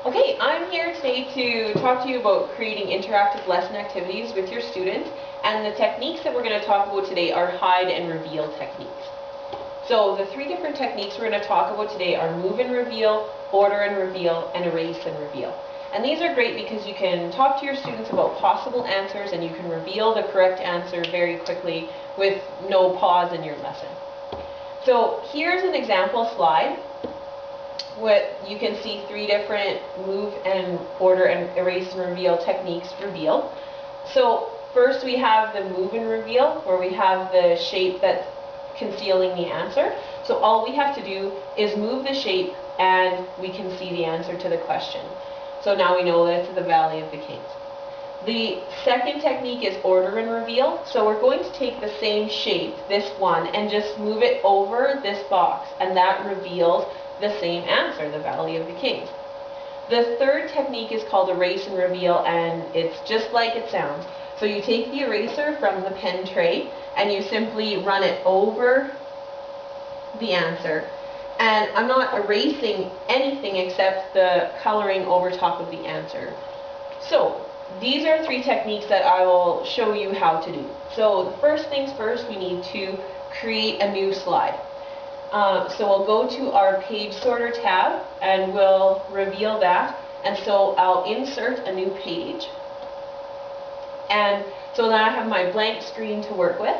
Okay, I'm here today to talk to you about creating interactive lesson activities with your students, and the techniques that we're going to talk about today are hide and reveal techniques. So the three different techniques we're going to talk about today are move and reveal, order and reveal, and erase and reveal. And these are great because you can talk to your students about possible answers and you can reveal the correct answer very quickly with no pause in your lesson. So here's an example slide. What you can see three different move and order and erase and reveal techniques revealed. So first we have the move and reveal, where we have the shape that's concealing the answer. So all we have to do is move the shape and we can see the answer to the question. So now we know that it's the Valley of the Kings. The second technique is order and reveal. So we're going to take the same shape, this one, and just move it over this box, and that reveals the same answer, the Valley of the Kings. The third technique is called erase and reveal, and it's just like it sounds. So you take the eraser from the pen tray and you simply run it over the answer. And I'm not erasing anything except the coloring over top of the answer. So these are three techniques that I will show you how to do. So the first things first, we need to create a new slide. So we'll go to our page sorter tab and we'll reveal that. And so I'll insert a new page. And so now I have my blank screen to work with.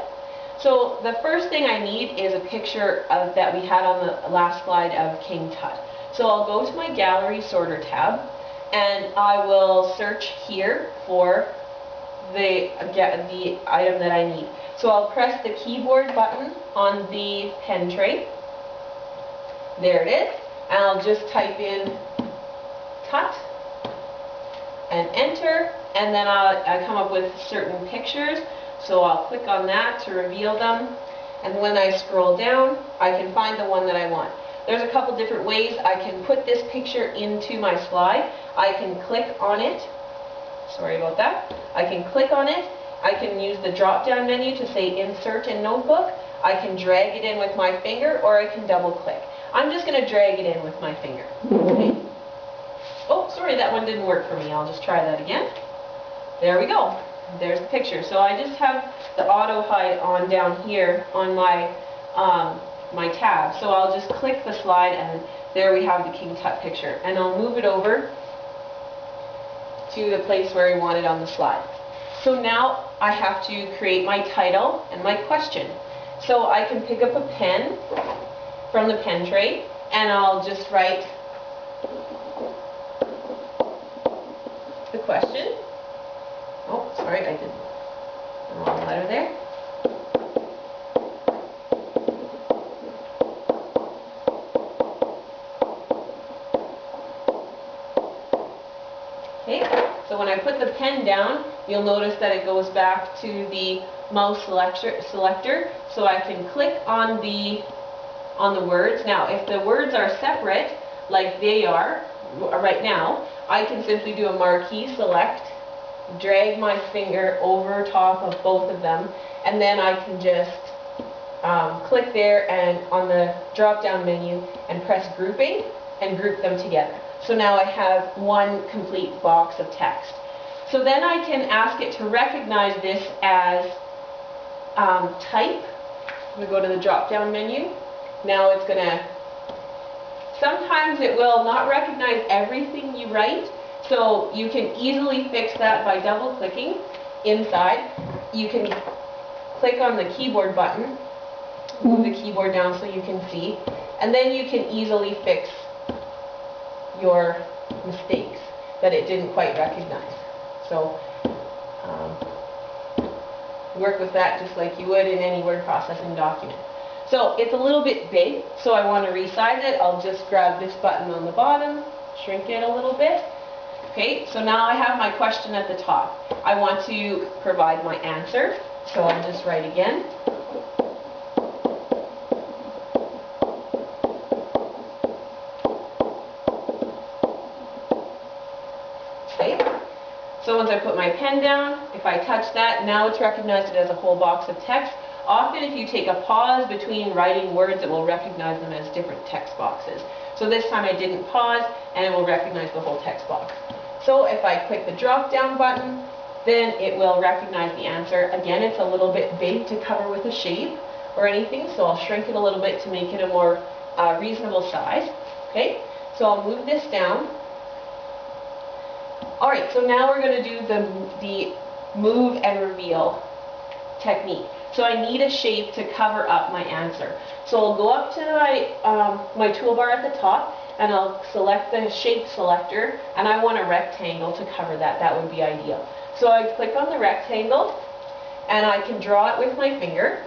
So the first thing I need is a picture that we had on the last slide of King Tut. So I'll go to my gallery sorter tab and I will search here for the item that I need. So I'll press the keyboard button on the pen tray. There it is. And I'll just type in Tut and enter, and then I come up with certain pictures. So I'll click on that to reveal them, and when I scroll down I can find the one that I want. There's a couple different ways I can put this picture into my slide. I can click on it. Sorry about that. I can click on it. I can use the drop down menu to say insert in notebook. I can drag it in with my finger, or I can double click. I'm just going to drag it in with my finger. Okay. Oh, sorry, that one didn't work for me. I'll just try that again. There we go. There's the picture. So I just have the auto hide on down here on my my tab. So I'll just click the slide and there we have the King Tut picture. And I'll move it over to the place where I want it on the slide. So now I have to create my title and my question. So I can pick up a pen from the pen tray and I'll just write the question. Oh, sorry, I did the wrong letter there. Okay, so when I put the pen down, you'll notice that it goes back to the mouse selector, so I can click on the words. Now, if the words are separate, like they are right now, I can simply do a marquee select, drag my finger over top of both of them, and then I can just click there and on the drop down menu and press grouping and group them together. So now I have one complete box of text. So then I can ask it to recognize this as type. I'm going to go to the drop down menu. Now it's going to, sometimes it will not recognize everything you write, so you can easily fix that by double clicking inside. You can click on the keyboard button, move the keyboard down so you can see, and then you can easily fix your mistakes that it didn't quite recognize. So work with that just like you would in any word processing document. So it's a little bit big, so I want to resize it. I'll just grab this button on the bottom, shrink it a little bit. Okay, so now I have my question at the top. I want to provide my answer, so I'll just write again. Okay, so once I put my pen down, if I touch that, now it's recognized it as a whole box of text. Often if you take a pause between writing words, it will recognize them as different text boxes. So this time I didn't pause, and it will recognize the whole text box. So if I click the drop down button, then it will recognize the answer. Again, it's a little bit big to cover with a shape or anything, so I'll shrink it a little bit to make it a more reasonable size. Okay, so I'll move this down. Alright, so now we're going to do the move and reveal technique. So I need a shape to cover up my answer. So I'll go up to my toolbar at the top, and I'll select the shape selector, and I want a rectangle to cover that. That would be ideal. So I click on the rectangle, and I can draw it with my finger,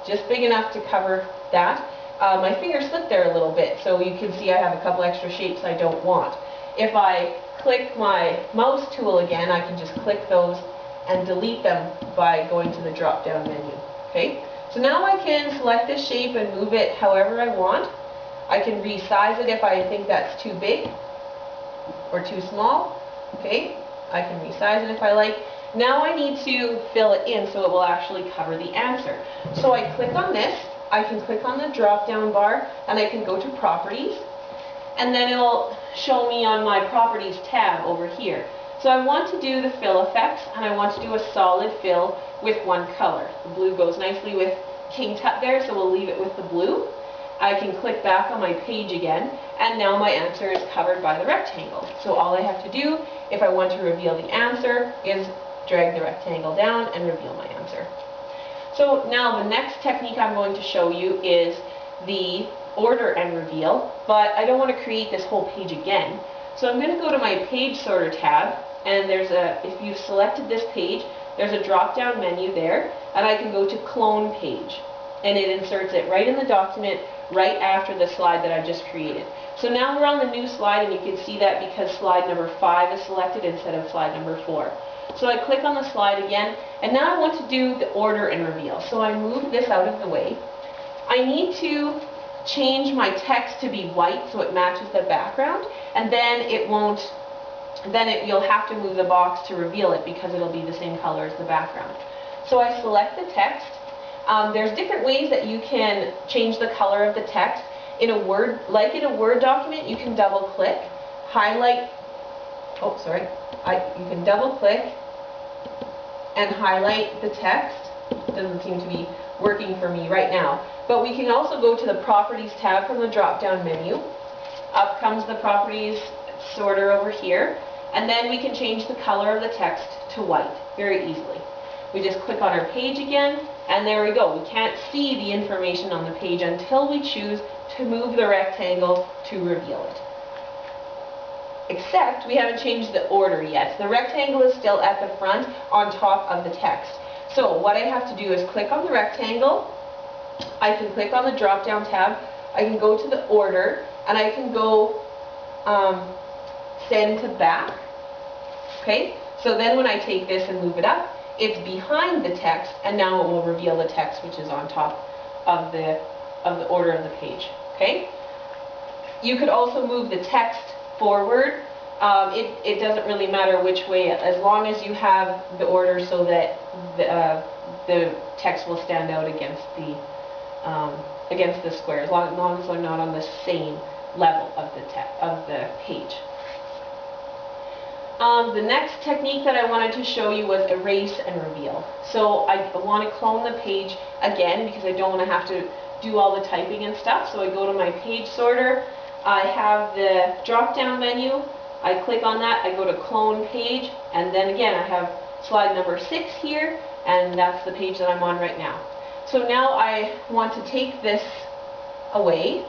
just big enough to cover that. My finger slipped there a little bit, so you can see I have a couple extra shapes I don't want. If I click my mouse tool again, I can just click those and delete them by going to the drop-down menu. Okay? So now I can select this shape and move it however I want. I can resize it if I think that's too big or too small. Okay? I can resize it if I like. Now I need to fill it in so it will actually cover the answer. So I click on this. I can click on the drop-down bar, and I can go to Properties, and then it'll show me on my Properties tab over here. So I want to do the fill effects, and I want to do a solid fill with one color. The blue goes nicely with King Tut there, so we'll leave it with the blue. I can click back on my page again, and now my answer is covered by the rectangle. So all I have to do, if I want to reveal the answer, is drag the rectangle down and reveal my answer. So now the next technique I'm going to show you is the order and reveal, but I don't want to create this whole page again. So I'm going to go to my page sorter tab, and if you've selected this page, there's a drop-down menu there, and I can go to clone page, and it inserts it right in the document right after the slide that I just created. So now we're on the new slide, and you can see that because slide number 5 is selected instead of slide number 4. So I click on the slide again, and now I want to do the order and reveal. So I move this out of the way. I need to change my text to be white so it matches the background, and then you'll have to move the box to reveal it because it'll be the same color as the background. So I select the text. There's different ways that you can change the color of the text. In a Word document, you can double click, highlight, you can double click and highlight the text. It doesn't seem to be working for me right now. But we can also go to the Properties tab from the drop-down menu. Up comes the Properties sorter over here, and then we can change the color of the text to white very easily. We just click on our page again, and there we go. We can't see the information on the page until we choose to move the rectangle to reveal it. Except we haven't changed the order yet. The rectangle is still at the front on top of the text. So what I have to do is click on the rectangle. I can click on the drop-down tab. I can go to the order, and I can go send to back. Okay? So then when I take this and move it up, it's behind the text, and now it will reveal the text which is on top of the order of the page. Okay? You could also move the text forward. It doesn't really matter which way, as long as you have the order so that the text will stand out against the square, as long as they're not on the same level of the page. The next technique that I wanted to show you was erase and reveal. So I want to clone the page again because I don't want to have to do all the typing and stuff. So I go to my page sorter. I have the drop-down menu. I click on that. I go to clone page, and then again I have slide number 6 here, and that's the page that I'm on right now. So now I want to take this away.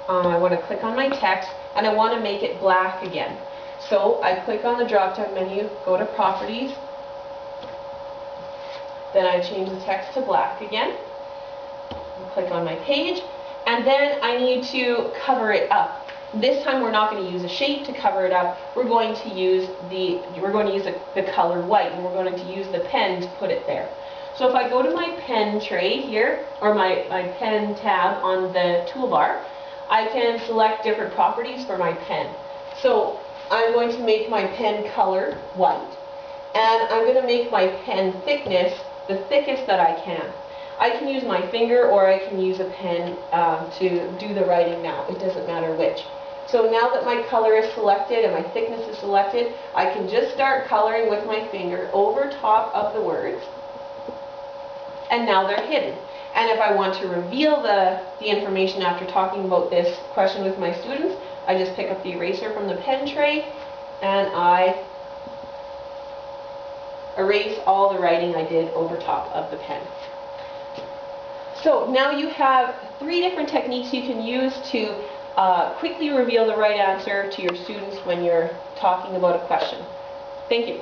I want to click on my text, and I want to make it black again. So I click on the drop-down menu, go to Properties, then I change the text to black again, click on my page, and then I need to cover it up. This time we're not going to use a shape to cover it up. We're going to use the color white, and we're going to use the pen to put it there. So if I go to my pen tray here, or my pen tab on the toolbar, I can select different properties for my pen. So I'm going to make my pen color white, and I'm going to make my pen thickness the thickest that I can. I can use my finger or I can use a pen to do the writing now. It doesn't matter which. So now that my color is selected and my thickness is selected, I can just start coloring with my finger over top of the words. And now they're hidden. And if I want to reveal the information after talking about this question with my students, I just pick up the eraser from the pen tray and I erase all the writing I did over top of the pen. So now you have 3 different techniques you can use to quickly reveal the right answer to your students when you're talking about a question. Thank you.